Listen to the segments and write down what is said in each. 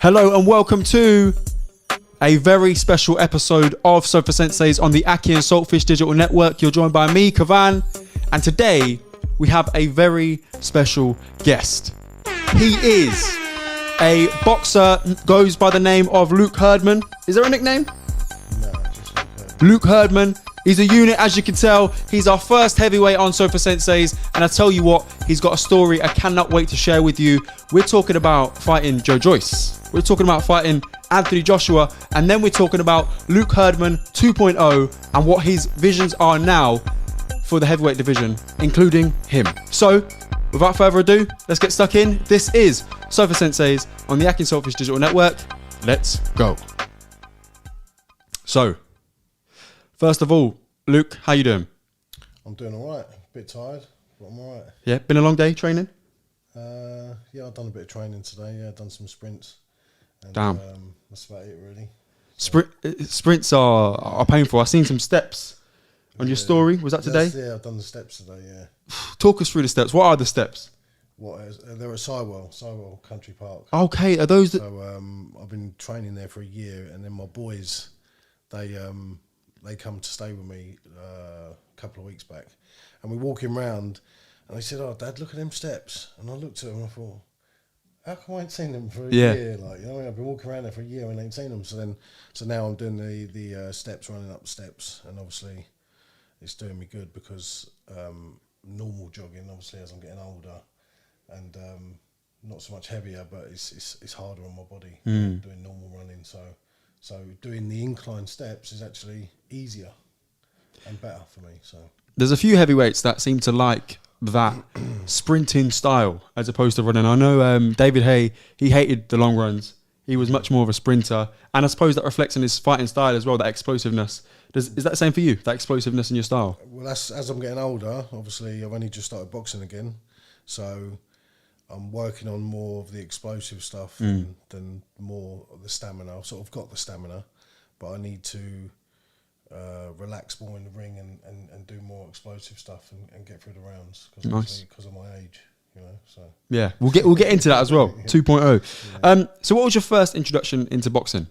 Hello and welcome to a very special episode of SOFA SENSEI'S on the akhi&saltfish digital network. You're joined by me, Kavan, and today we have a very special guest. He is a boxer, goes by the name of Luke Herdman. Is there a nickname? No, just Luke Herdman. He's a unit, as you can tell. He's our first heavyweight on SOFA SENSEI'S, and I tell you what, he's got a story I cannot wait to share with you. We're talking about fighting Joe Joyce. We're talking about fighting Anthony Joshua, and then we're talking about Luke Herdman 2.0 and what his visions are now for the heavyweight division, including him. So, without further ado, let's get stuck in. This is SOFA SENSEI'S on the akhi&saltfish digital network. Let's go. So, first of all, Luke, how you doing? I'm doing all right. A bit tired, but I'm all right. Yeah, been a long day training? Yeah, I've done a bit of training today. Yeah, I've done some sprints. And, Damn. That's about it, really. Sprints are painful. I've seen some steps on your story. Was that today? Yeah, I've done the steps today, yeah. Talk us through the steps. What are the steps? They're at Sywell Country Park. Okay, are those the... So I've been training there for a year, and then my boys, they come to stay with me a couple of weeks back, and we're walking round, and they said, "Oh, Dad, look at them steps." And I looked at them and I thought, how come I ain't seen them for a year? Like, you know, I've been walking around there for a year and ain't seen them. So now I'm doing the steps, running up the steps, and obviously it's doing me good because normal jogging, obviously, as I'm getting older, and not so much heavier, but it's harder on my body doing normal running. So doing the incline steps is actually easier and better for me. So there's a few heavyweights that seem to like that sprinting style as opposed to running. I know David Haye, he hated the long runs. He was much more of a sprinter, and I suppose that reflects in his fighting style as well, that explosiveness. Is that the same for you, that explosiveness in your style? Well, that's as I'm getting older. Obviously, I've only just started boxing again, so I'm working on more of the explosive stuff than more of the stamina. I've sort of got the stamina, but I need to relax more in the ring and do more explosive stuff and get through the rounds because of my age, you know. So yeah, we'll get into that as well. 2.0. Yeah. So what was your first introduction into boxing?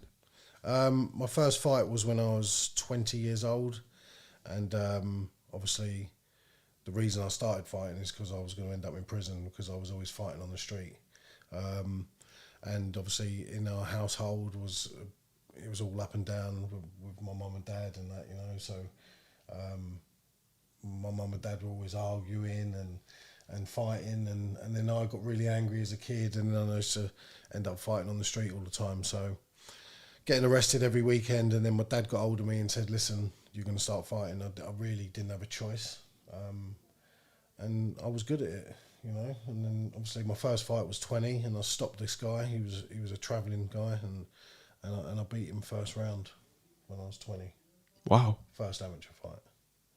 My first fight was when I was 20 years old, and obviously the reason I started fighting is because I was going to end up in prison because I was always fighting on the street. And obviously in our household it was all up and down with my mum and dad and that, you know. So my mum and dad were always arguing and fighting, and then I got really angry as a kid, and then I used to end up fighting on the street all the time. So getting arrested every weekend, and then my dad got hold of me and said, "Listen, you're going to start fighting." I really didn't have a choice. And I was good at it, you know. And then obviously my first fight was 20, and I stopped this guy. He was a travelling guy, and I beat him first round when I was 20. Wow. First amateur fight.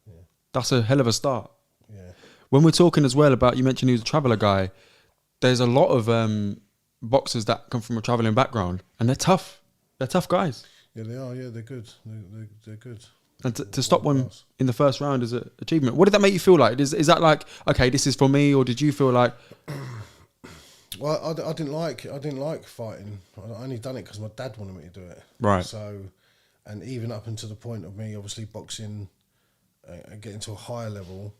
Yeah. That's a hell of a start. Yeah. When we're talking as well about, you mentioned he was a traveller guy, there's a lot of boxers that come from a travelling background, and they're tough. They're tough guys. Yeah, they are. Yeah, they're good. They're good. And to stop one in the first round is an achievement. What did that make you feel like? Is that like, okay, this is for me, or did you feel like? Well, I didn't like fighting. I only done it because my dad wanted me to do it. Right. So, and even up until the point of me obviously boxing and getting to a higher level,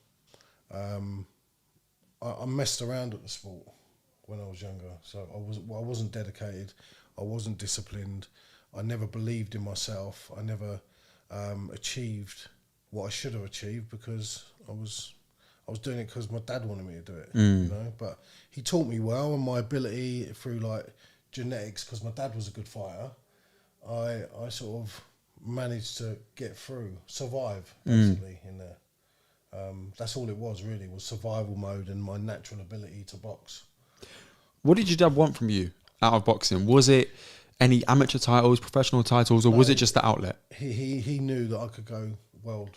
I messed around at the sport when I was younger. So I wasn't dedicated. I wasn't disciplined. I never believed in myself. I never achieved what I should have achieved because I was doing it because my dad wanted me to do it, you know. But he taught me well, and my ability through like genetics, because my dad was a good fighter, I sort of managed to get through, survive basically in there. That's all it was really, was survival mode and my natural ability to box. What did your dad want from you out of boxing? Was it any amateur titles, professional titles, or was it just the outlet? He knew that I could go world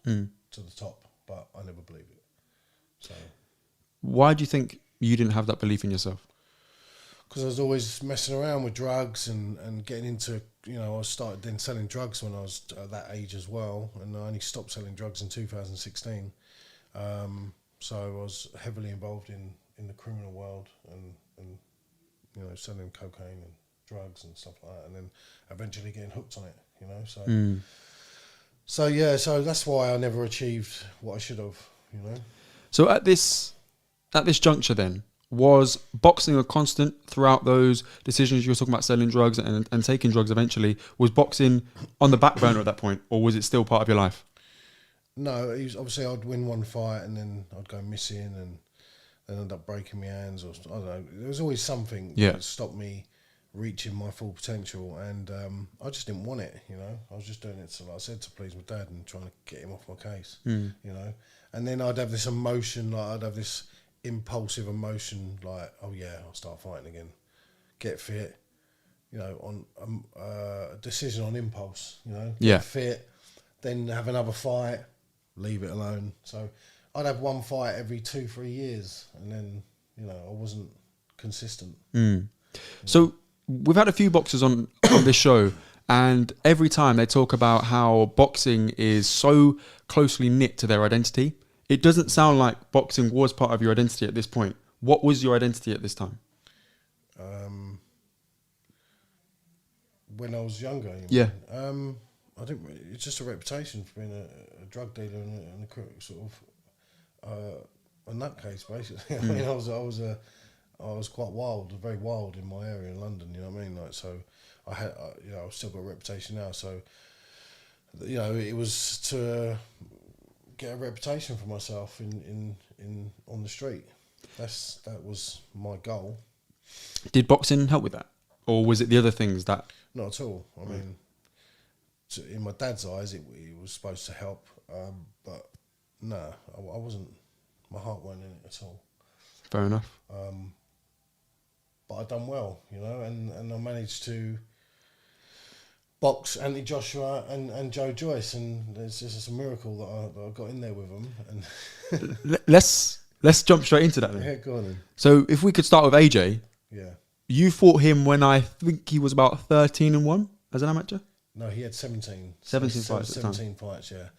to the top, but I never believed it. So why do you think you didn't have that belief in yourself? Because I was always messing around with drugs and getting into, you know, I started then selling drugs when I was at that age as well, and I only stopped selling drugs in 2016. So I was heavily involved in the criminal world and you know, selling cocaine and drugs and stuff like that, and then eventually getting hooked on it, you know. So, so that's why I never achieved what I should have, you know. So at this juncture, then, was boxing a constant throughout those decisions? You were talking about selling drugs and taking drugs eventually. Was boxing on the back burner at that point, or was it still part of your life? No, it was, obviously I'd win one fight and then I'd go missing and then end up breaking my hands, or I don't know. There was always something that stopped me reaching my full potential, and I just didn't want it, you know. I was just doing it, to, like I said, to please my dad and trying to get him off my case, you know. And then I'd have this emotion, like I'd have this impulsive emotion, like, oh yeah, I'll start fighting again, get fit, you know, on a decision on impulse, you know, get fit, then have another fight, leave it alone. So I'd have one fight every 2-3 years, and then, you know, I wasn't consistent. So we've had a few boxers on this show, and every time they talk about how boxing is so closely knit to their identity. It doesn't sound like boxing was part of your identity at this point. What was your identity at this time? When I was younger, yeah. I think it's just a reputation for being a drug dealer and a sort of a nutcase, basically. I mean, I was quite wild, very wild in my area in London. You know what I mean? Like, so I had, you know, I've still got a reputation now. So, you know, it was to get a reputation for myself in on the street. That was my goal. Did boxing help with that, or was it the other things that? Not at all. I mean, in my dad's eyes, it was supposed to help, but no, I wasn't. My heart wasn't in it at all. Fair enough. But I done well, you know, and I managed to box Anthony Joshua and Joe Joyce, and it's just a miracle that I got in there with them. And let's jump straight into that then. Yeah, go on then. So if we could start with AJ. Yeah. You fought him when I think he was about 13-1 as an amateur? No, he had 17. 17 fights. 17 fights, yeah.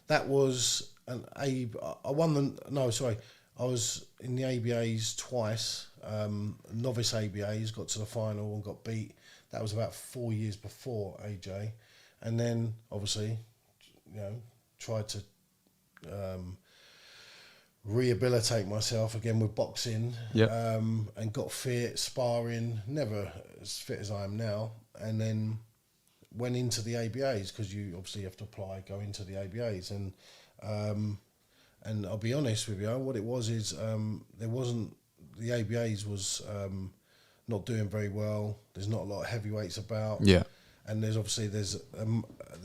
That was I won I was in the ABAs twice, novice ABAs, got to the final and got beat. That was about 4 years before AJ. And then, obviously, you know, tried to rehabilitate myself again with boxing, and got fit, sparring, never as fit as I am now. And then went into the ABAs, because you obviously have to apply, go into the ABAs. And I'll be honest with you, what it was is there wasn't, the ABAs was not doing very well. There's not a lot of heavyweights about. Yeah. And there's obviously there's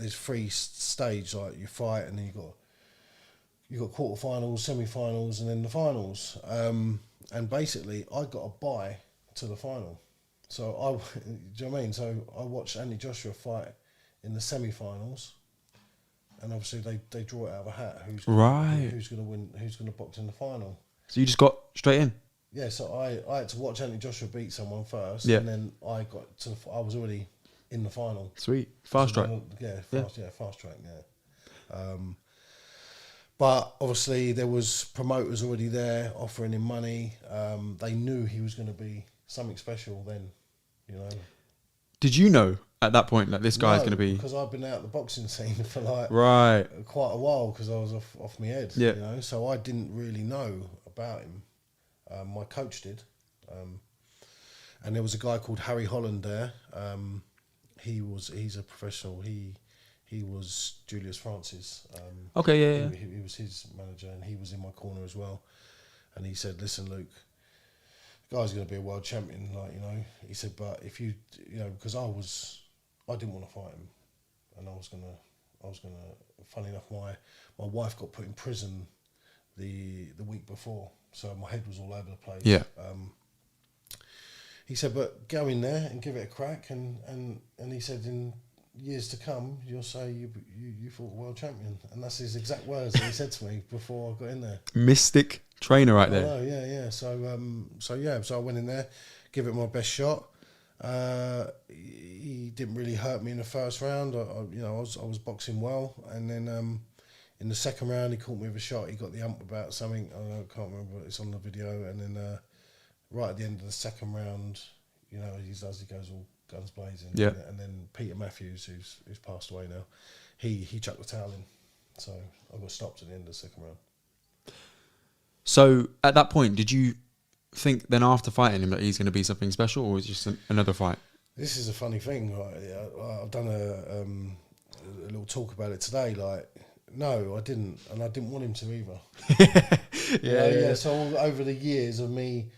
3 stages, like you fight, and then you got quarterfinals, semi-finals, and then the finals. And basically, I got a bye to the final. So do you know what I mean? So I watched Anthony Joshua fight in the semi-finals, and obviously they draw it out of a hat. Who's going to win? Who's going to box in the final? So you just got straight in. Yeah, so I had to watch Anthony Joshua beat someone first, yeah. And then I was already in the final. Sweet, fast track. Fast track. Yeah. But obviously there was promoters already there offering him money. They knew he was going to be something special then, you know. Did you know at that point that this guy's going to be? Because I've been out the boxing scene for quite a while, because I was off my head, you know. So I didn't really know about him. My coach did, and there was a guy called Harry Holland there. He's a professional. He was Julius Francis. He was his manager, and he was in my corner as well. And he said, "Listen, Luke, the guy's going to be a world champion, like, you know." He said, "But if you know, because I didn't want to fight him, and I was gonna. Funny enough, my wife got put in prison the week before, so my head was all over the place." Yeah. He said, "But go in there and give it a crack, and he said, in years to come, you'll say you fought a world champion." And that's his exact words that he said to me before I got in there. Mystic trainer right there. Oh, yeah. So I went in there, give it my best shot. He didn't really hurt me in the first round. I was boxing well, and then in the second round he caught me with a shot. He got the ump about something. I can't remember. It's on the video, and then right at the end of the second round, you know, he goes all guns blazing. Yeah. And then Peter Matthews, who's passed away now, he chucked the towel in. So I got stopped at the end of the second round. So at that point, did you think then after fighting him that he's going to be something special, or was it just another fight? This is a funny thing. I've done a little talk about it today. Like, no, I didn't, and I didn't want him to either. Yeah. So over the years of me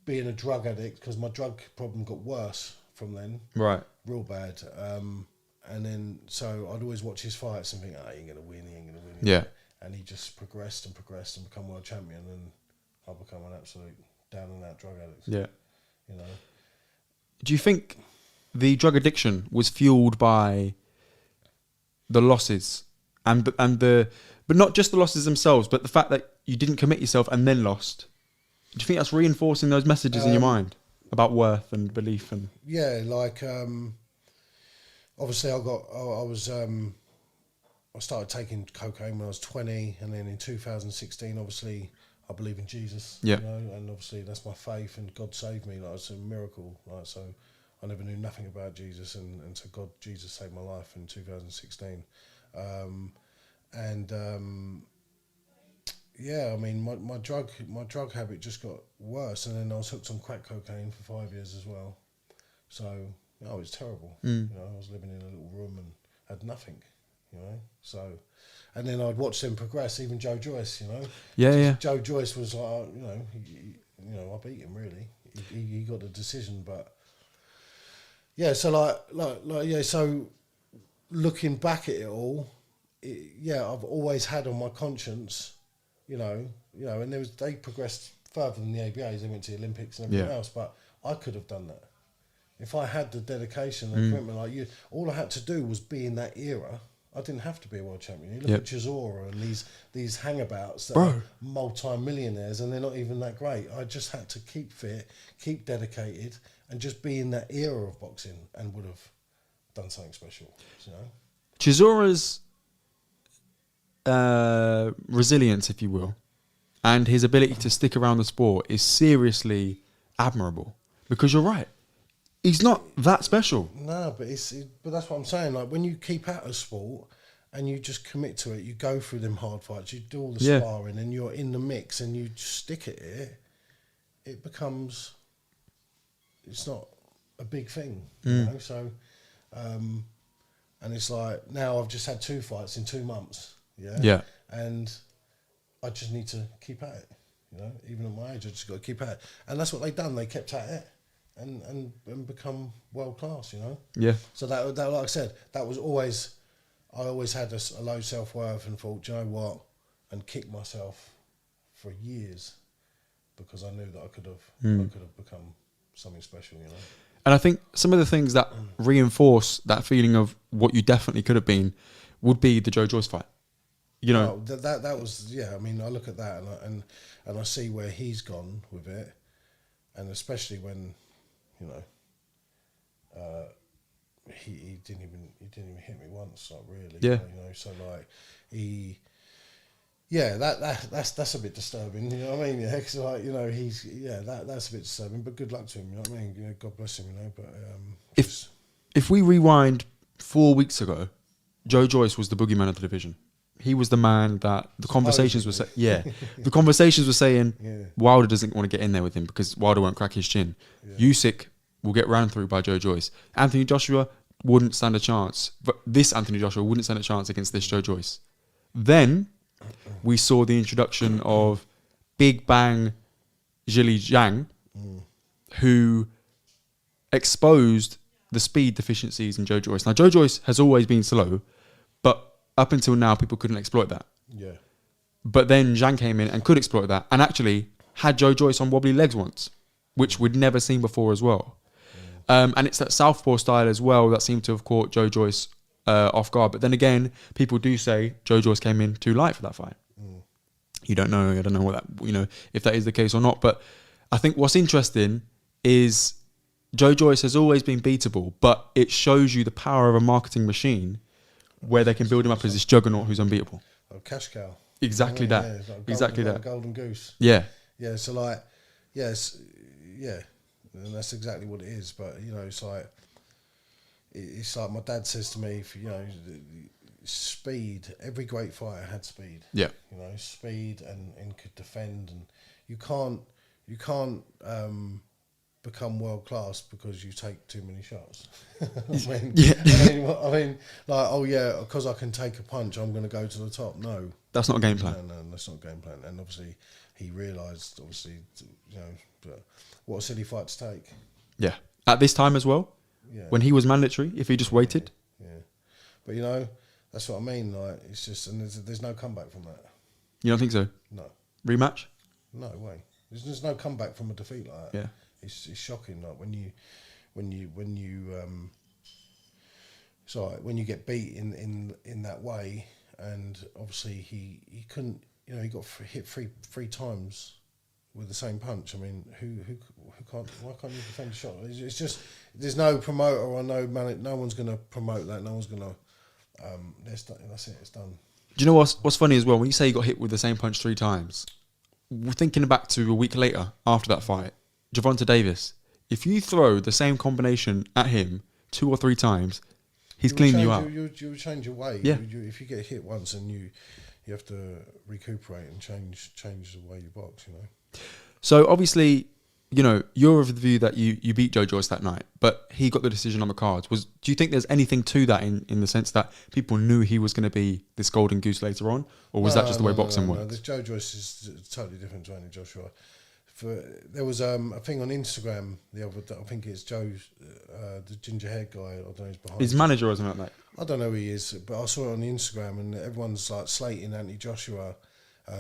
being a drug addict, because my drug problem got worse from then, Right. real bad. And then so I'd always watch his fights and think, he ain't gonna win. Yeah. And he just progressed and become world champion, and I've become an absolute down and out drug addict. Yeah. You know. Do you think the drug addiction was fueled by the losses but not just the losses themselves, but the fact that you didn't commit yourself and then lost? Do you think that's reinforcing those messages in your mind about worth and belief and? Yeah, like obviously I started taking cocaine when I was 20, and then in 2016, obviously I believe in Jesus. Yeah. You know, and obviously that's my faith, and God saved me. Like, it's a miracle. Like, so I never knew nothing about Jesus, and so Jesus saved my life in 2016. Yeah, I mean, my drug habit just got worse, and then I was hooked on crack cocaine for 5 years as well. So it was terrible. You know, I was living in a little room and had nothing. You know, so, and then I'd watch them progress. Even Joe Joyce, you know. Yeah. Joe Joyce was like, I beat him really. He got the decision, but yeah. So like. So looking back at it all, I've always had on my conscience, you know, and they progressed further than the ABAs. They went to the Olympics and everything else, but I could have done that if I had the dedication and commitment like you. All I had to do was be in that era. I didn't have to be a world champion. You look at Chisora and these hangabouts that are multi-millionaires, and they're not even that great. I just had to keep fit, keep dedicated, and just be in that era of boxing, and would have done something special. You know, Chisora's resilience, if you will, and his ability to stick around the sport is seriously admirable. Because you're right, he's not that special. No, but but that's what I'm saying. Like, when you keep out of sport and you just commit to it, you go through them hard fights, you do all the sparring, and you're in the mix, and you just stick at it. It becomes. It's not a big thing, you know. So, and it's like now I've just had 2 fights in 2 months. Yeah. And I just need to keep at it. You know, even at my age, I just got to keep at it, and that's what they've done. They kept at it. And become world class, you know. Yeah. So that like I said, that was always. I always had a low self-worth and thought, do you know what, and kicked myself for years because I knew that I could have become something special, you know. And I think some of the things that reinforce that feeling of what you definitely could have been would be the Joe Joyce fight. You know, that was I mean, I look at that and I see where he's gone with it, and especially when. You know, he didn't even hit me once, like really. Yeah. You know, so like that's a bit disturbing. You know what I mean? Yeah, because like, you know, that's a bit disturbing. But good luck to him. You know what I mean? You know, God bless him. You know, but if we rewind 4 weeks ago, Joe Joyce was the boogeyman of the division. He was the man that the conversations were the conversations were saying Wilder doesn't want to get in there with him because Wilder won't crack his chin. Usyk will get ran through by Joe Joyce. Anthony Joshua wouldn't stand a chance. But this Anthony Joshua wouldn't stand a chance against this Joe Joyce. Then we saw the introduction of Big Bang Zhili Zhang, who exposed the speed deficiencies in Joe Joyce. Now, Joe Joyce has always been slow, but up until now, people couldn't exploit that. Yeah. But then Zhang came in and could exploit that, and actually had Joe Joyce on wobbly legs once, which we'd never seen before as well. And it's that southpaw style as well that seemed to have caught Joe Joyce off guard. But then again, people do say Joe Joyce came in too light for that fight. You don't know. I don't know what that, you know, if that is the case or not. But I think what's interesting is Joe Joyce has always been beatable, but it shows you the power of a marketing machine where they can build him up as this juggernaut who's unbeatable. Oh, cash cow. Exactly that. Yeah, like exactly that. Golden goose. Yeah. Yeah. So like, yes, yeah, and that's exactly what it is. But you know, it's like my dad says to me, you know, speed. Every great fighter had speed. Yeah. You know, speed and could defend, and you can't become world class because you take too many shots. I mean, like, oh yeah, because I can take a punch, I'm going to go to the top. No, that's not a game plan. No, that's not a game plan. And obviously, he realised, you know, but what a silly fight to take. Yeah, at this time as well. Yeah. When he was mandatory, if he just waited. Yeah, but you know, that's what I mean. Like, it's just, and there's no comeback from that. You don't think so? No. Rematch? No way. There's no comeback from a defeat like that. Yeah. It's shocking. Like when you get beat in that way, and obviously he couldn't. You know, he got hit three times with the same punch. I mean, who can't? Why can't you defend a shot? It's just there's no promoter or no man. No one's going to promote that. No one's going to. That's it. It's done. Do you know what's funny as well? When you say you got hit with the same punch 3 times, we're thinking back to a week later after that fight, Gervonta Davis. If you throw the same combination at him 2 or 3 times, he's cleaning you out. You change your way. Yeah. If you get hit once, and you have to recuperate and change the way you box. You know. So obviously, you know, you're of the view that you beat Joe Joyce that night, but he got the decision on the cards. Do you think there's anything to that in the sense that people knew he was going to be this golden goose later on, or was that just the way boxing works? No, this Joe Joyce is totally different to Andy Joshua. There was a thing on Instagram the other day. I think it's Joe, the ginger haired guy. I don't know who's behind. His manager or something like that. I don't know who he is, but I saw it on the Instagram, and everyone's like slating Andy Joshua,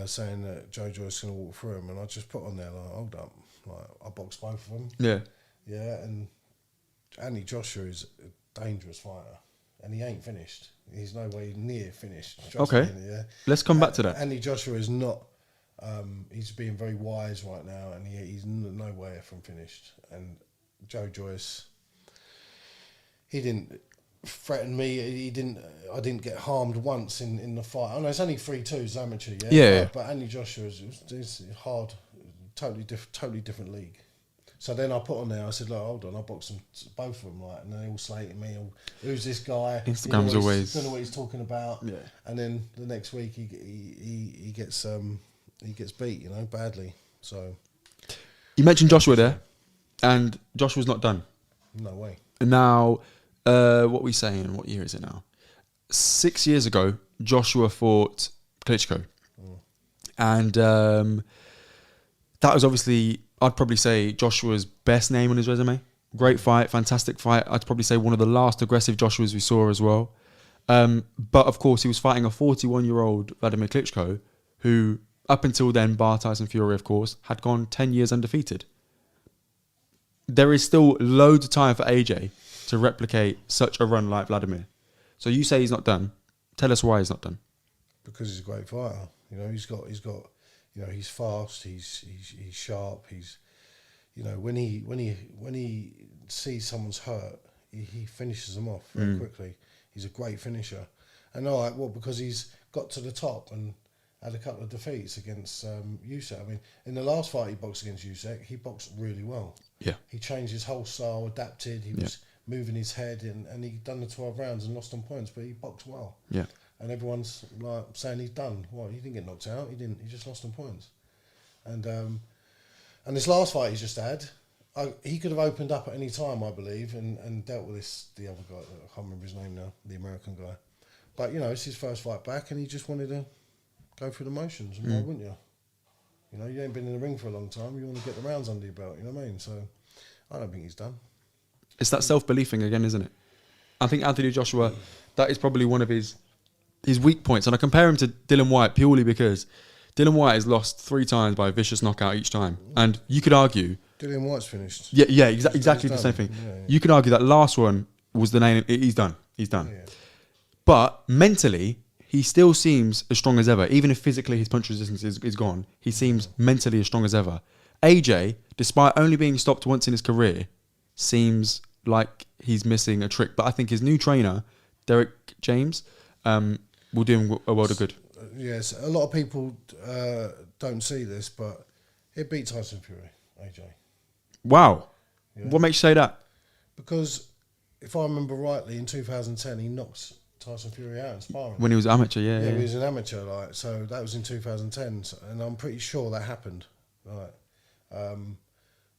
saying that Joe Joyce is going to walk through him, and I just put on there like, hold up, like I boxed both of them. Yeah. Yeah, and Andy Joshua is a dangerous fighter, and he ain't finished. He's no way near finished. Okay. Me, yeah. Let's come back to that. Andy Joshua is not. He's being very wise right now, and he's no way from finished. And Joe Joyce, he didn't threaten me. I didn't get harmed once in the fight. I know it's only 3-2, it's amateur. Yeah. But Andy Joshua is hard, totally different league. So then I put on there. I said, "Look, hold on, I boxed them, both of them, like, and they all slating me. Who's this guy? Instagram's always don't know what he's talking about." Yeah. And then the next week he gets beat, you know, badly. So You mentioned Joshua there, and Joshua's not done. No way. Now, what are we saying? What year is it now? 6 years ago, Joshua fought Klitschko. And that was obviously, I'd probably say, Joshua's best name on his resume. Great fight, fantastic fight. I'd probably say one of the last aggressive Joshuas we saw as well. But of course, he was fighting a 41-year-old Vladimir Klitschko, who, up until then, bar Tyson Fury, of course, had gone 10 years undefeated. There is still loads of time for AJ to replicate such a run like Vladimir. So you say he's not done. Tell us why he's not done. Because he's a great fighter. You know, he's got. You know, he's fast. He's sharp. He's, you know, when he sees someone's hurt, he finishes them off very quickly. He's a great finisher. And all right, well, because he's got to the top and had a couple of defeats against Usyk. I mean, in the last fight he boxed against Usyk, he boxed really well. Yeah. He changed his whole style, adapted. He was moving his head, and he done the 12 rounds and lost on points, but he boxed well. Yeah. And everyone's like saying he's done. Well, he didn't get knocked out. He didn't. He just lost on points. And this last fight he's just had, he could have opened up at any time, I believe, and dealt with the other guy. I can't remember his name now, the American guy. But you know, it's his first fight back, and he just wanted to go through the motions. And why wouldn't you? You know, you ain't been in the ring for a long time. You want to get the rounds under your belt. You know what I mean? So I don't think he's done. It's that self-beliefing again, isn't it? I think Anthony Joshua, that is probably one of his weak points. And I compare him to Dylan White purely because Dylan White has lost 3 times by a vicious knockout each time. And you could argue... Dylan White's finished. Yeah, exactly the same thing. Yeah. You could argue that last one was the name... He's done. Yeah. But mentally, he still seems as strong as ever. Even if physically his punch resistance is gone, he seems mentally as strong as ever. AJ, despite only being stopped once in his career, seems like he's missing a trick. But I think his new trainer, Derek James, will do him a world of good. Yes, a lot of people don't see this, but he beat Tyson Fury, AJ. Wow. Yeah. What makes you say that? Because if I remember rightly, in 2010 he knocked Tyson Fury out in sparring. When he was amateur, yeah. Yeah, he was an amateur, like, so that was in 2010, and I'm pretty sure that happened. Like,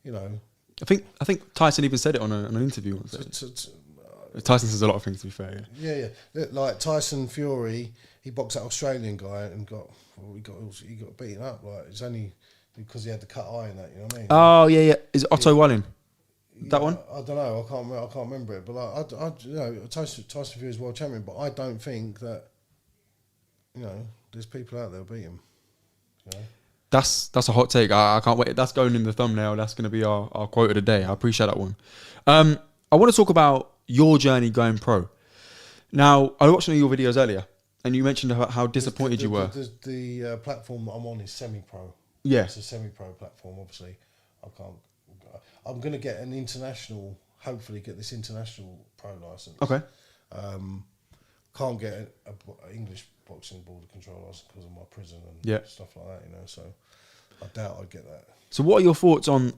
you know, I think Tyson even said it on an interview. Tyson says a lot of things, to be fair. Yeah. Like Tyson Fury, he boxed that Australian guy and he got beaten up. Like, it's only because he had the cut eye and that. You know what I mean? Oh yeah. Is it Otto Wallin? That one? I don't know. I can't remember it. But like, you know, Tyson Fury is world champion, but I don't think that, you know, there's people out there who beat him. You know? That's a hot take. I can't wait. That's going in the thumbnail. That's going to be our quote of the day. I appreciate that one. I want to talk about your journey going pro. Now, I watched one of your videos earlier, and you mentioned how disappointed you were. The platform that I'm on is semi-pro. Yeah. It's a semi-pro platform, obviously. I'm going to get an international, hopefully get this international pro license. Okay. Can't get an English boxing border control license because of my prison and stuff like that, you know, so I doubt I'd get that. So what are your thoughts on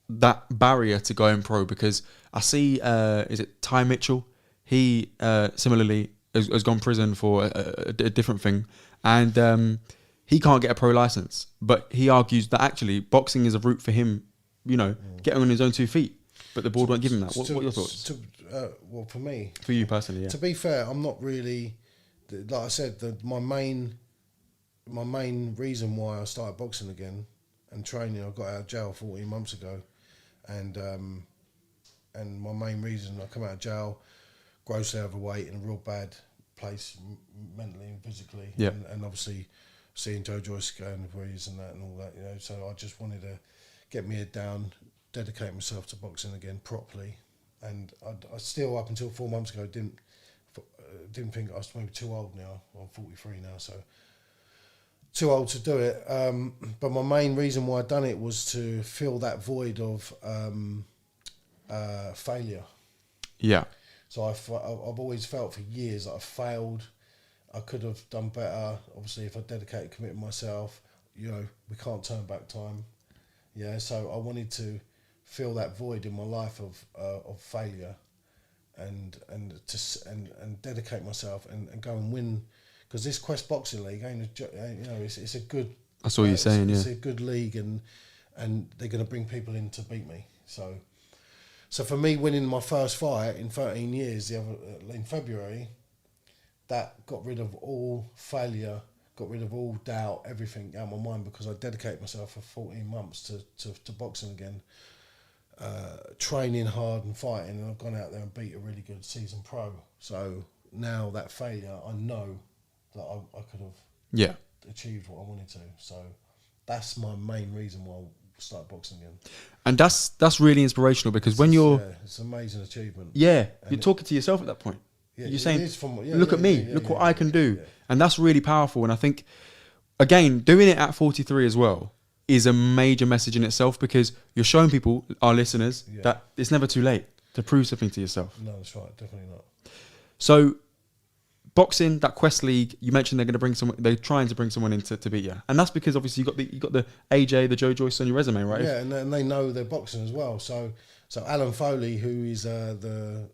that barrier to going pro? Because I see, is it Ty Mitchell? He similarly has gone prison for a different thing, and he can't get a pro license. But he argues that actually boxing is a route for him, you know, getting on his own 2 feet. But the board won't give him that. What are your thoughts? Well, for me, for you personally, yeah. To be fair, I'm not really, like I said, my main reason why I started boxing again and training. I got out of jail 14 months ago, and my main reason I come out of jail, grossly overweight in a real bad place, mentally and physically, and obviously seeing Joe Joyce going where he is and that and all that, you know. So I just wanted to get my head down, dedicate myself to boxing again properly, and I still, up until 4 months ago, didn't think I was maybe too old now. I'm 43 now, so too old to do it. But my main reason why I'd done it was to fill that void of failure. Yeah. So I've always felt for years that I failed. I could have done better. Obviously, if I dedicated, committed myself, you know, we can't turn back time. Yeah. So I wanted to fill that void in my life of failure, and dedicate myself and go and win. Because this Quest Boxing League, you know, it's a good. That's all you're saying, It's a good league, and they're going to bring people in to beat me. So for me, winning my first fight in 13 years, in February, that got rid of all failure, got rid of all doubt, everything out of my mind, because I dedicated myself for 14 months to boxing again, training hard and fighting, and I've gone out there and beat a really good seasoned pro. So now that failure, I know that I could have achieved what I wanted to. So that's my main reason why I started boxing again. And that's really inspirational, because when you're... Yeah, it's an amazing achievement. Yeah, you're talking to yourself at that point. Yeah, you're saying, look at me, look what I can do. Yeah. And that's really powerful. And I think, again, doing it at 43 as well is a major message in itself, because you're showing people, our listeners, that it's never too late to prove something to yourself. No, that's right, definitely not. So, boxing, that Quest League, you mentioned they're going to bring someone. They're trying to bring someone in to beat you, and that's because obviously you got the AJ, the Joe Joyce on your resume, right? Yeah, and they know they're boxing as well. So Alan Foley, who is the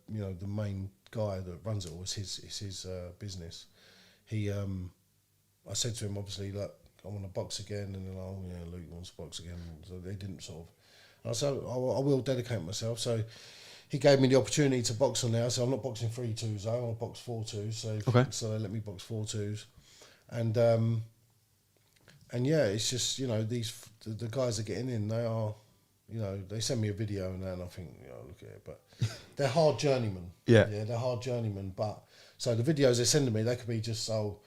you know, the main guy that runs it all, it's his business. I said to him, obviously, look, I want to box again, and then Luke wants to box again. So they didn't sort of. And I said, I will dedicate myself. So he gave me the opportunity to box on there. So I'm not boxing 3-2s, though. I'll box 4-2s. So they let me box 4-2s, and yeah, it's just, you know, the guys are getting in. They are, you know, they send me a video and that, and I think, you know, look at it, but they're hard journeymen. Yeah, they're hard journeymen. But so the videos they send to me, they could be just so,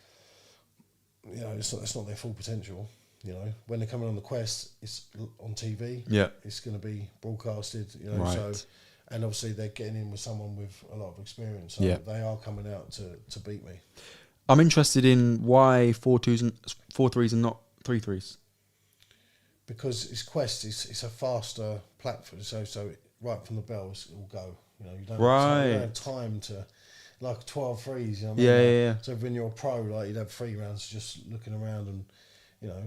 you know, it's not their full potential. You know, when they're coming on the Quest, it's on TV. Yeah, it's going to be broadcasted. You know, right. So, and obviously they're getting in with someone with a lot of experience. So they are coming out to beat me. I'm interested in why 4-2s and 4-3s and not 3-3s. Because it's Quest, it's a faster platform. So right from the bells, it will go. You know, you don't have time to, like 12 threes. You know what I mean? Yeah. So when you're a pro, like, you'd have 3 rounds just looking around and, you know,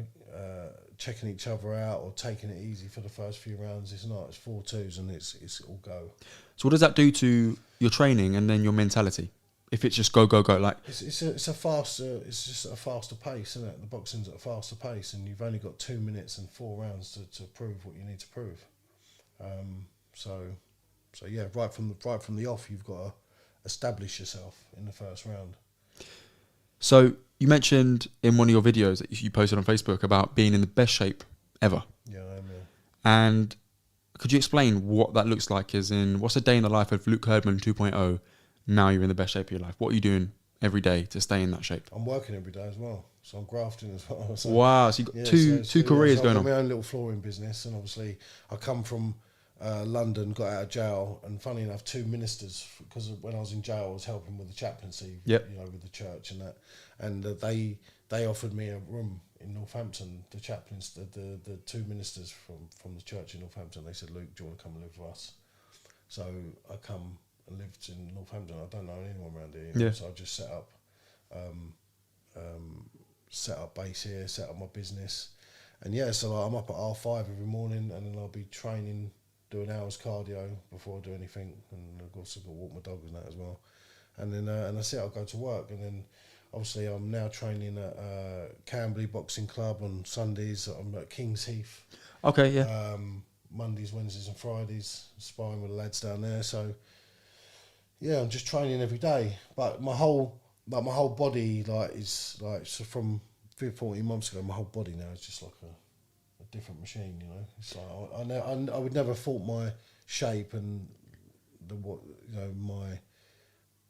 checking each other out or taking it easy for the first few rounds. It's not. It's 4-2s and it's all go. So what does that do to your training and then your mentality? If it's just go, like it's just a faster pace, isn't it? The boxing's at a faster pace, and you've only got 2 minutes and 4 rounds to prove what you need to prove. So yeah, right from the off, you've got to establish yourself in the first round. So you mentioned in one of your videos that you posted on Facebook about being in the best shape ever. Yeah, I am. Yeah. And could you explain what that looks like? As in, what's a day in the life of Luke Herdman 2.0? Now you're in the best shape of your life. What are you doing every day to stay in that shape? I'm working every day as well, so I'm grafting as well. So, wow, so you've got two careers going on. I've got my own little flooring business, and obviously I come from London, got out of jail, and funny enough, 2 ministers, because when I was in jail, I was helping with the chaplaincy, with the church and that, and they offered me a room in Northampton. The chaplains, the 2 ministers from the church in Northampton, they said, "Luke, do you want to come and live with us?" So I come and lived in Northampton. I don't know anyone around here, so I just set up base here, set up my business, and so I'm up at 5:30 every morning, and then I'll be training, do an hour's cardio before I do anything, and I've also got to walk my dog and that as well, and then and that's it. I'll go to work, and then obviously I'm now training at Camberley Boxing Club on Sundays. I'm at King's Heath. Okay, yeah. Mondays, Wednesdays, and Fridays, sparring with the lads down there. So yeah, I'm just training every day, but my whole body is so from 14 months ago. My whole body now is just like a different machine. It's like I would never thought my shape and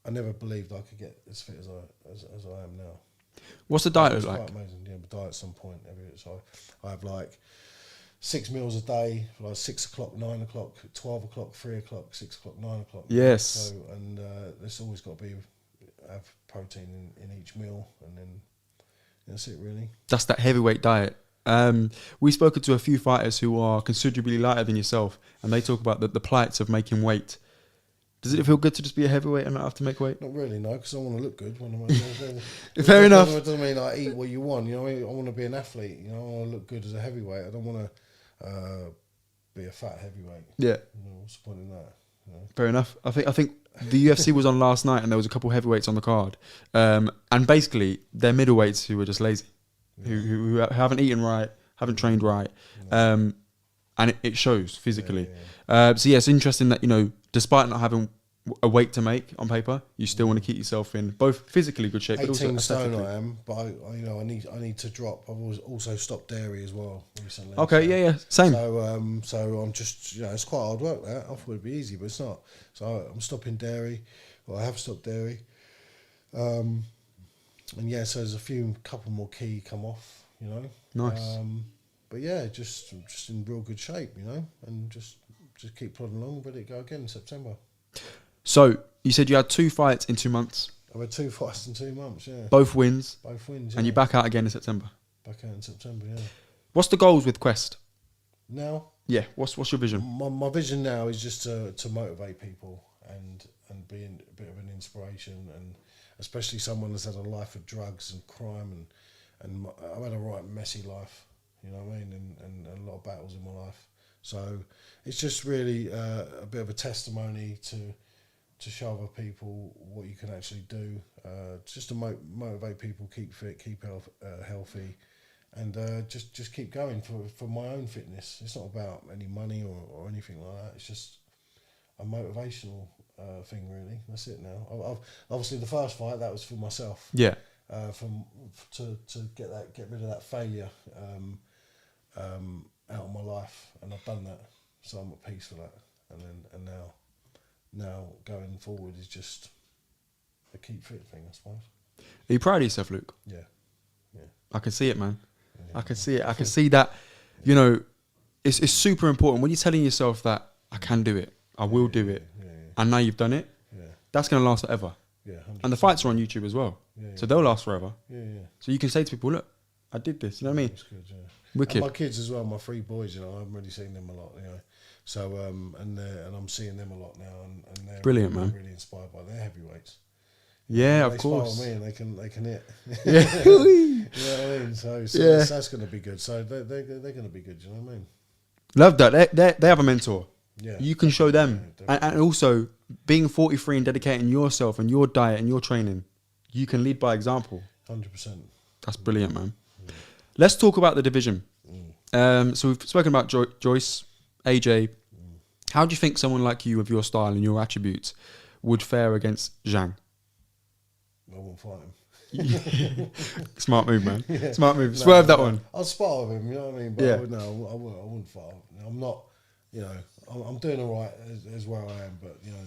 I never believed I could get as fit as I am now. What's the diet like? Quite amazing. Yeah, my diet at some point so I have like 6 meals a day, like 6 o'clock, 9 o'clock, 12 o'clock, 3 o'clock, 6 o'clock, 9 o'clock. Yes. So and there's always got to have protein in each meal, and then that's it really. That's that heavyweight diet. We've spoken to a few fighters who are considerably lighter than yourself, and they talk about the plights of making weight. Does it feel good to just be a heavyweight and not have to make weight? Not really, no, because I want to look good when I'm Fair enough. It doesn't mean like eat what you want. I want to be an athlete. I want to look good as a heavyweight. I don't want to be a fat heavyweight. Yeah. What's the point in that? Fair enough. I think the UFC was on last night, and there was a couple heavyweights on the card, and basically they're middleweights who are just lazy, who haven't eaten right, haven't trained right, and it shows physically. So it's interesting that despite not having a weight to make on paper, you still want to keep yourself in both physically good shape, but also 18 stone aesthetically. I am, but I need to drop. I've also stopped dairy as well recently. Okay, same. So I'm just it's quite hard work that. I thought it'd be easy, but it's not. So I'm stopping dairy. Well, I have stopped dairy. And so there's a couple more key come off. Nice. But yeah, just in real good shape, and just keep plodding along, ready to go again in September. So you said you had 2 fights in 2 months. I've had 2 fights in 2 months, yeah. Both wins. Yeah. And you're back out again in September. Back out in September, yeah. What's the goals with Quest? Now? Yeah, what's your vision? My vision now is just to motivate people and be a bit of an inspiration, and especially someone that's had a life of drugs and crime, and I've had a right messy life, you know what I mean, and a lot of battles in my life. So it's just really a bit of a testimony to show other people what you can actually do, just to motivate people, keep fit, keep healthy, and just keep going for my own fitness. It's not about any money or anything like that. It's just a motivational thing, really. That's it now. I've obviously the first fight, that was for myself. Yeah. To get rid of that failure out of my life, and I've done that, so I'm at peace for that. And now going forward is just a keep fit thing, I suppose. Are you proud of yourself, Luke? Yeah. I can see it, man. Yeah. I can see it. I can see that. It's super important when you're telling yourself that I can do it, I will do it, and now you've done it. Yeah. That's going to last forever. Yeah. 100%. And the fights are on YouTube as well, so they'll last forever. Yeah. So you can say to people, look, I did this. You know what I mean? That's good. Yeah. Wicked. And my kids as well, my 3 boys. I haven't really seen them a lot. So and I'm seeing them a lot now, and they're brilliant, man. Really inspired by their heavyweights. Yeah, They of spar course. with me and they can hit. Yeah. You know what I mean? So Yeah. that's going to be good. So they're going to be good. You know what I mean? Love that. They have a mentor. Yeah. You can show them. Yeah, And also, being 43 and dedicating yourself and your diet and your training, you can lead by example. 100%. That's brilliant, man. Let's talk about the division. So we've spoken about Joyce, AJ. How do you think someone like you with your style and your attributes would fare against Zhang? I won't fight him. Smart move, man. Smart move. Swerve that one. I'll spar with him, you know what I mean? But Yeah. I wouldn't fight him. I'm not, you know, I'm doing all right as where I am, but you know,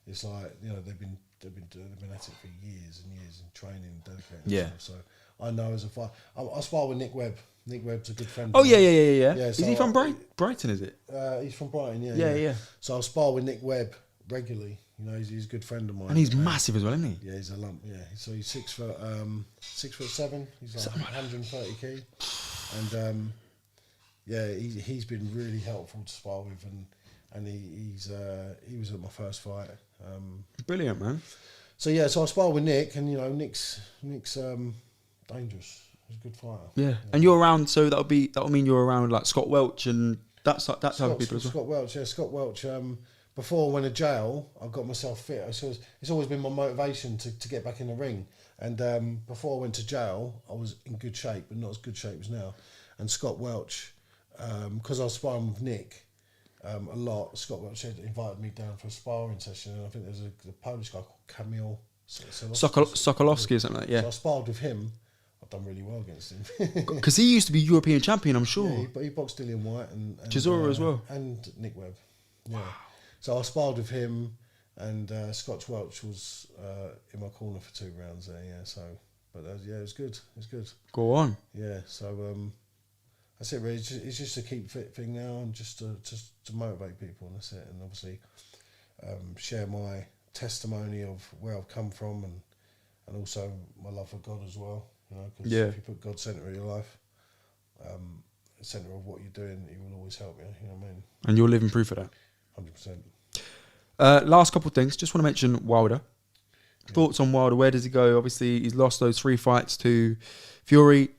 it's like, you know, they've been at it for years and years and training and dedicating. Yeah. So I know as a fight, I spar with Nick Webb. Nick Webb's a good friend. Oh of yeah. mine. Is so he from Brighton? Is it? He's from Brighton. Yeah. So I'll spar with Nick Webb regularly. You know, he's a good friend of mine. And he's massive as well, isn't he? Yeah, he's a lump. Yeah, so he's 6'7". He's like 130 kg, and yeah, he's been really helpful to spar with, and he was at my first fight. Brilliant, man. So yeah, so I spar with Nick, and you know, Nick's dangerous. He's a good fighter. Yeah. And you're around, so that'll mean you're around like Scott Welch and that type of people as well. Scott Welch, yeah, Scott Welch. Before I went to jail, I got myself fit. So it's always been my motivation to get back in the ring. And before I went to jail, I was in good shape, but not as good shape as now. And Scott Welch, because I was sparring with Nick a lot, Scott Welch had invited me down for a sparring session. And I think there's a Polish guy called Kamil Sokolowski or something like that, yeah. So I sparred with him. I've done really well against him. Because he used to be European champion, I'm sure. Yeah, but he boxed Dillian White and Chisora as well. And Nick Webb. Yeah. So I sparred with him, and Scott Welch was in my corner for 2 rounds there. Yeah. So, but yeah, it was good. It was good. Go on. Yeah. So that's it. Really, it's just a keep fit thing now, and just to motivate people, and that's it. And obviously share my testimony of where I've come from, and also my love for God as well. You know, because if you put God centre of your life, centre of what you're doing, He will always help you. You know what I mean? And you're living proof of that. 100%. Last couple of things. Just want to mention Wilder. Thoughts on Wilder? Where does he go? Obviously, he's lost those 3 fights to Fury.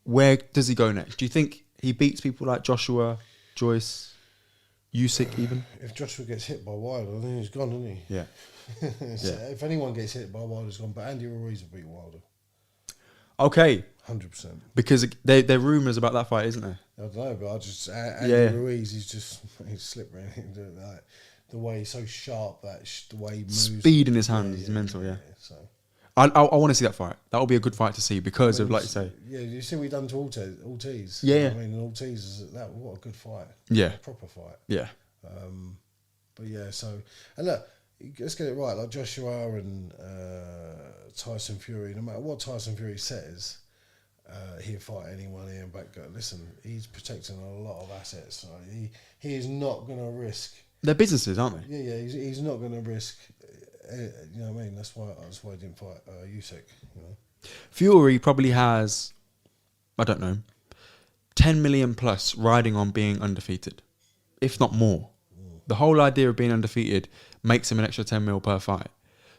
Where does he go next? Do you think he beats people like Joshua, Joyce, Usyk even? If Joshua gets hit by Wilder, then he's gone, isn't he? Yeah. If anyone gets hit by Wilder, he's gone. But Andy Ruiz will beat Wilder. Okay. 100%. Because there are rumours about that fight, isn't there? I don't know, but Andy Ruiz, he's slippery. Like, the way he's so sharp, the way he moves. Speed in his hands is mental, yeah. So I want to see that fight. That will be a good fight to see because of, like you say. Yeah, you see what he done to Ortiz. Yeah. You know what I mean, Ortiz is what a good fight. Yeah. A proper fight. Yeah. But yeah, so, and look, let's get it right. Like Joshua and Tyson Fury, no matter what Tyson Fury says, he'll fight anyone here and back. Listen, he's protecting a lot of assets. Right? He is not going to risk. They're businesses, aren't they? Yeah. He's not going to risk. You know what I mean? That's why he didn't fight Usyk. You know, Fury probably has, I don't know, 10 million plus riding on being undefeated, if not more. The whole idea of being undefeated makes him an extra 10 mil per fight.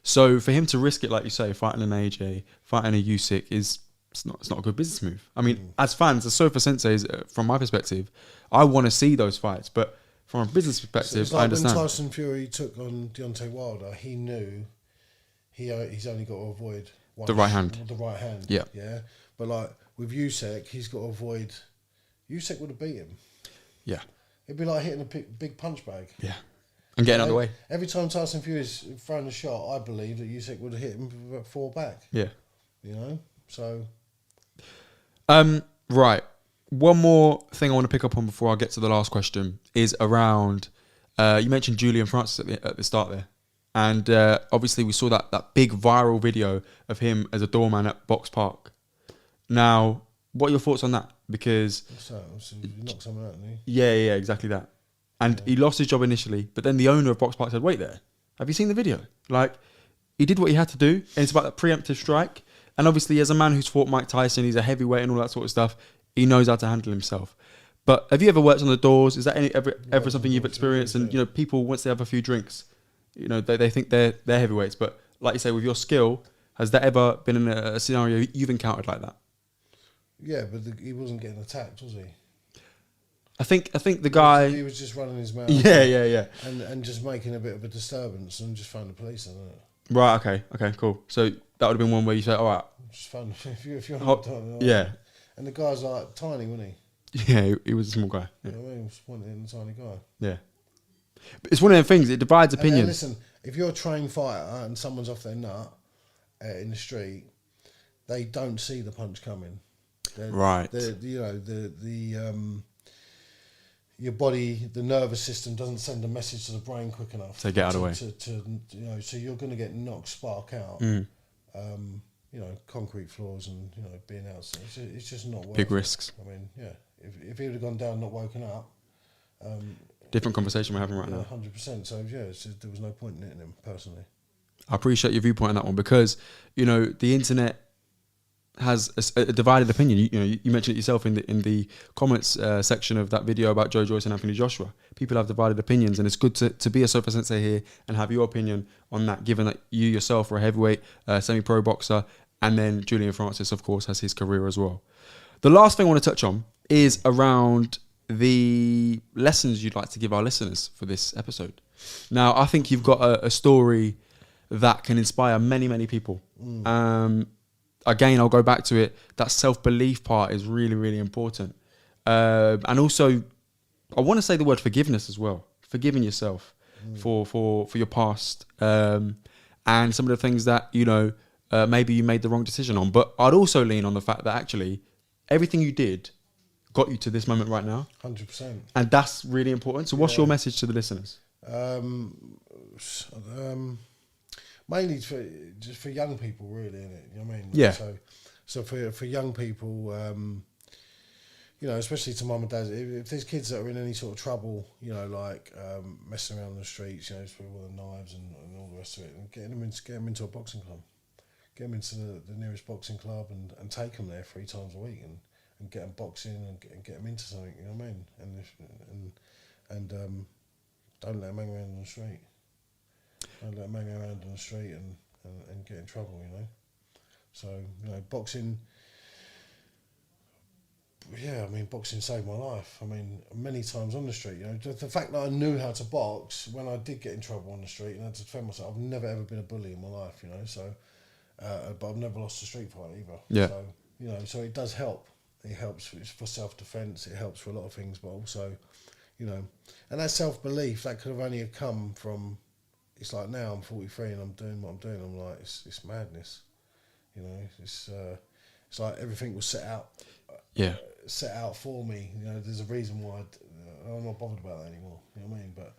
So for him to risk it, like you say, fighting an AJ, fighting a Usyk, it's not a good business move. I mean, as fans, as SOFA Senseis, from my perspective, I want to see those fights, but from a business perspective, it's like I understand. When Tyson Fury took on Deontay Wilder, he knew he's only got to avoid The right hand. The right hand. Yeah. Yeah. But like with Usyk, he's got to avoid. Usyk would have beat him. Yeah. It'd be like hitting a big punch bag. Yeah. And getting out of the way. Every time Tyson Fury's thrown a shot, I believe that Usyk would have hit him for 4 back. Yeah. You know? So. Right. One more thing I want to pick up on before I get to the last question is around, you mentioned Julian Francis at the start there. And obviously we saw that big viral video of him as a doorman at Box Park. Now, what are your thoughts on that? Because... What's that? So you knocked someone out, didn't he? Yeah, exactly that. And he lost his job initially, but then the owner of Box Park said, wait there, have you seen the video? Like, he did what he had to do, and it's about that preemptive strike. And obviously, as a man who's fought Mike Tyson, he's a heavyweight and all that sort of stuff, he knows how to handle himself. But have you ever worked on the doors? Is that ever something you've experienced? And, you know, people, once they have a few drinks, you know, they think they're heavyweights, but like you say, with your skill, has that ever been in a scenario you've encountered like that? Yeah, but he wasn't getting attacked, was he? I think the guy. He was just running his mouth. Yeah. And just making a bit of a disturbance and just phone the police on it. Right. Okay. Cool. So that would have been one where you say, all right. Just phone if you're yeah. And the guy's like tiny, wasn't he? Yeah, he was a small guy. Yeah. You know what I mean? He was one tiny guy. Yeah. But it's one of them things. It divides opinions. And listen, if you're a trained fighter and someone's off their nut in the street, they don't see the punch coming. Right. Your body, the nervous system doesn't send a message to the brain quick enough. So get out of the way. So you're going to get knocked spark out. Concrete floors and being outside. It's just not worth big risks. I mean, yeah. If he would have gone down, not woken up. Different conversation we're having right now. 100%. So yeah, there was no point in hitting him personally. I appreciate your viewpoint on that one because the internet has a divided opinion. You mentioned it yourself in the comments section of that video about Joe Joyce and Anthony Joshua. People have divided opinions, and it's good to be a Sofa Sensei here and have your opinion on that, given that you yourself are a heavyweight, semi-pro boxer, and then Julian Francis, of course, has his career as well. The last thing I want to touch on is around the lessons you'd like to give our listeners for this episode. Now, I think you've got a story that can inspire many, many people. Again, I'll go back to it. That self-belief part is really, really important. And also, I want to say the word forgiveness as well. Forgiving yourself for your past and some of the things that, maybe you made the wrong decision on. But I'd also lean on the fact that actually everything you did got you to this moment right now. 100%. And that's really important. So what's your message to the listeners? Mainly for young people, really, isn't it? You know what I mean? Yeah. So for young people, especially to mum and dad, if there's kids that are in any sort of trouble, messing around the streets, with all the knives and all the rest of it, and get them into a boxing club, get them into the nearest boxing club, and take them there 3 times a week, and get them boxing and get them into something. You know what I mean? And don't let them hang around on the street. Don't let them hang around on the street and get in trouble, So, boxing, boxing saved my life. I mean, many times on the street, the fact that I knew how to box when I did get in trouble on the street and had to defend myself, I've never ever been a bully in my life, so, but I've never lost a street fight either. Yeah. So, so it does help. It helps for self-defense, it helps for a lot of things, but also, and that self-belief, that could have only come from, it's like now I'm 43 and I'm doing what I'm doing. I'm like, it's madness, It's like everything was set out. Set out for me. There's a reason why I'm not bothered about that anymore. You know what I mean? But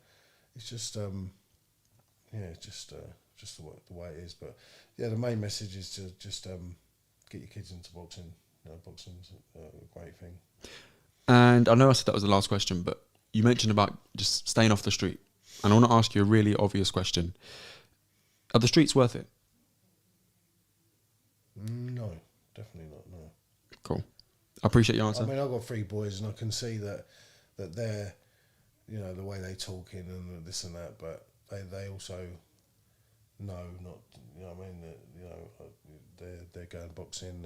it's just, just the way it is. But yeah, the main message is to just get your kids into boxing. Boxing's a great thing. And I know I said that was the last question, but you mentioned about just staying off the street. And I want to ask you a really obvious question. Are the streets worth it? No, definitely not, no. Cool. I appreciate your answer. I mean, I've got 3 boys and I can see that they're, the way they talking and this and that, but they also know not, that, they're going boxing,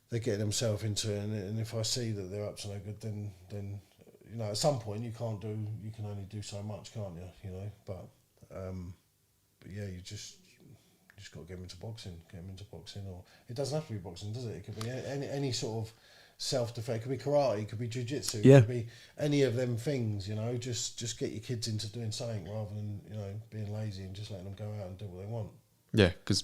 they're getting themselves into it, and if I see that they're up to no good, then at some point you can only do so much, can't you? But yeah, you just got to get them into boxing, or it doesn't have to be boxing, does it? It could be any sort of self-defense. It could be karate, it could be jiu-jitsu, it could be any of them things. Just get your kids into doing something rather than being lazy and just letting them go out and do what they want. Yeah, because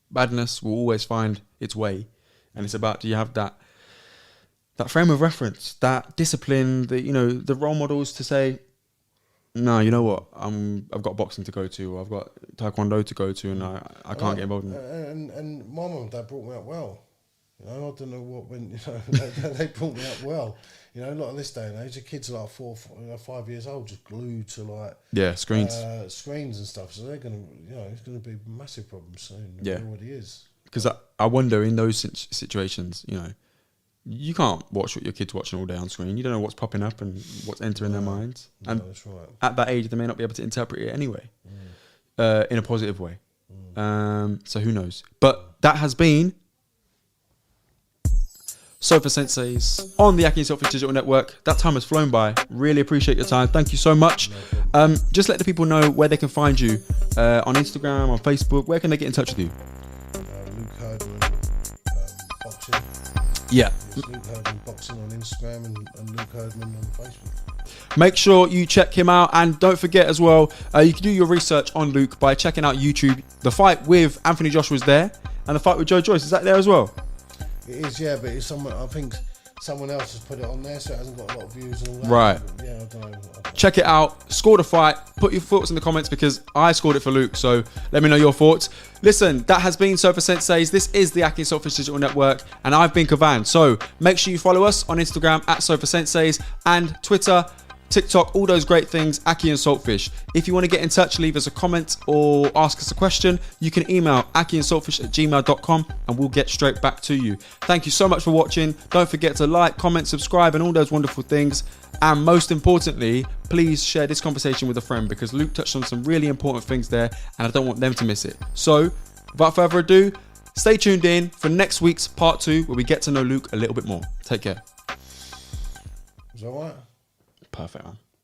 badness will always find its way, and it's about, do you have that frame of reference, that discipline, the role models to say, no, you know what, I've got boxing to go to, or I've got taekwondo to go to, and I can't get involved in it. And my mum and dad brought me up well. I don't know what when they brought me up well. Not in this day and age, the kids are like 4, 5 years old, just glued to screens and stuff. So they're gonna, it's gonna be a massive problem soon. Yeah, it already is. Because I wonder in those situations, you can't watch what your kid's watching all day on screen. You don't know what's popping up and what's entering their minds. And that's right. At that age, they may not be able to interpret it anyway. in a positive way. So who knows? But that has been Sofa Senseis on the akhi&saltfish Digital Network. That time has flown by. Really appreciate your time. Thank you so much. Just let the people know where they can find you on Instagram, on Facebook. Where can they get in touch with you? Luke Herdman boxing. Yeah. It's Luke Herdman boxing on Instagram and Luke Herdman on Facebook. Make sure you check him out, and don't forget as well, you can do your research on Luke by checking out YouTube. The fight with Anthony Joshua's there, and the fight with Joe Joyce, is that there as well? It is, yeah, but it's someone. I think someone else has put it on there, so it hasn't got a lot of views and all that. Right. Yeah, I don't know. Check it out. Score the fight. Put your thoughts in the comments because I scored it for Luke. So let me know your thoughts. Listen, that has been Sofa Senseis. This is the akhi&saltfish Digital Network, and I've been Kavan. So make sure you follow us on Instagram at Sofa Senseis and Twitter, TikTok, all those great things, akhi&saltfish. If you want to get in touch, leave us a comment or ask us a question, you can email akhi&saltfish@gmail.com and we'll get straight back to you. Thank you so much for watching. Don't forget to like, comment, subscribe, and all those wonderful things. And most importantly, please share this conversation with a friend because Luke touched on some really important things there and I don't want them to miss it. So, without further ado, stay tuned in for next week's part 2 where we get to know Luke a little bit more. Take care. Is that right? Perfect, man.